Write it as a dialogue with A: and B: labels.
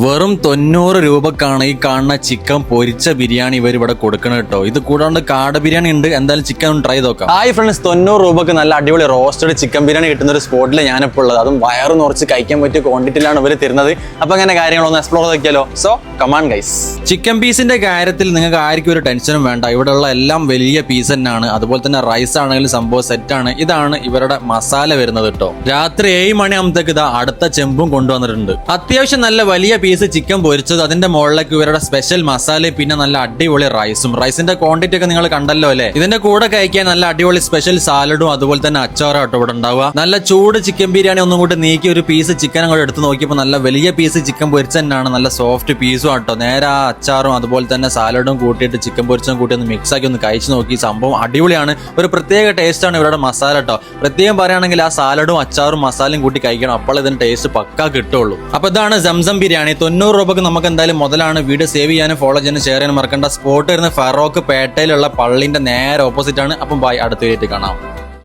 A: വെറും 90 രൂപക്കാണ് ഈ കാണുന്ന ചിക്കൻ പൊരിച്ച ബിരിയാണി ഇവർ ഇവിടെ കൊടുക്കണം കേട്ടോ. ഇത് കൂടാണ്ട് കാട ബിരിയാണി ഉണ്ട്. എന്തായാലും ചിക്കൻ ഒന്ന് ട്രൈ നോക്കാം. ഹായ് ഫ്രണ്ട്സ്, 90 രൂപക്ക് നല്ല അടിപൊളി റോസ്റ്റഡ് ചിക്കൻ ബിരിയാണി കിട്ടുന്ന ഒരു സ്പോട്ടിൽ ഞാനിപ്പോൾ ഉള്ളത്. അതും വയറ് നിറച്ച് കഴിക്കാൻ പറ്റിയ ക്വാണ്ടിറ്റിയിലാണ് ഇവർ തരുന്നത്. അപ്പൊ അങ്ങനെ കാര്യങ്ങളൊന്ന് എക്സ്പ്ലോർ ചെയ്താലോ. So come on guys. ചിക്കൻ പീസിന്റെ കാര്യത്തിൽ നിങ്ങൾക്ക് ആർക്കും ഒരു ടെൻഷനും വേണ്ട. ഇവിടെയുള്ള എല്ലാം വലിയ പീസ് തന്നെയാണ്. അതുപോലെ തന്നെ റൈസ് ആണെങ്കിലും സംഭവം സെറ്റാണ്. ഇതാണ് ഇവരുടെ മസാല വരുന്നത് കേട്ടോ. രാത്രി 7 മണിയാകുമ്പോഴത്തേക്ക് ഇതാ അടുത്ത ചെമ്പും കൊണ്ടുവന്നിട്ടുണ്ട്. അത്യാവശ്യം നല്ല വലിയ പീസ് ചിക്കൻ പൊരിച്ചത്, അതിന്റെ മുകളിലേക്ക് ഇവരുടെ സ്പെഷ്യൽ മസാല, പിന്നെ നല്ല അടിപൊളി റൈസും. റൈസിന്റെ ക്വാണ്ടിറ്റി ഒക്കെ നിങ്ങൾ കണ്ടല്ലോ അല്ലെ. ഇതിന്റെ കൂടെ കഴിക്കാൻ നല്ല അടിപൊളി സ്പെഷ്യൽ സാലഡും അതുപോലെ തന്നെ അച്ചാറും ആട്ടോ ഇവിടെ ഉണ്ടാവുക. നല്ല ചൂട് ചിക്കൻ ബിരിയാണി ഒന്നും കൂടി നീക്കി ഒരു പീസ് ചിക്കൻ അങ്ങോട്ട് എടുത്ത് നോക്കിയപ്പോൾ നല്ല വലിയ പീസ് ചിക്കൻ പൊരിച്ച തന്നെയാണ്. നല്ല സോഫ്റ്റ് പീസും ആട്ടോ. നേരെ ആ അച്ചാറും അതുപോലെ തന്നെ സാലഡും കൂട്ടിയിട്ട് ചിക്കൻ പൊരിച്ചും കൂട്ടി ഒന്ന് മിക്സ് ആക്കി ഒന്ന് കഴിച്ചു നോക്കി. സംഭവം അടിപൊളിയാണ്. ഒരു പ്രത്യേക ടേസ്റ്റ് ആണ് ഇവരുടെ മസാല കേട്ടോ. പ്രത്യേകം പറയുകയാണെങ്കിൽ ആ സാലഡും അച്ചാറും മസാലയും കൂട്ടി കഴിക്കണം. അപ്പോൾ ഇതിന്റെ ടേസ്റ്റ് പക്കാ കിട്ടുള്ളൂ. അപ്പൊ ഇതാണ് സംസം ബിരിയാണി. 90 രൂപക്ക് നമുക്ക് എന്തായാലും മുതലാണ്. വീഡിയോ സേവ് ചെയ്യാനും ഫോളോ ചെയ്യാനും ഷെയർ ചെയ്യാനും മറക്കണ്ട. സ്പോട്ട് വരുന്ന ഫറോക്ക് പേട്ടയിലുള്ള പള്ളിന്റെ നേരെ ഓപ്പോസിറ്റ് ആണ്. അപ്പം ബൈ, അടുത്ത വീഡിയോയിൽ കാണാം.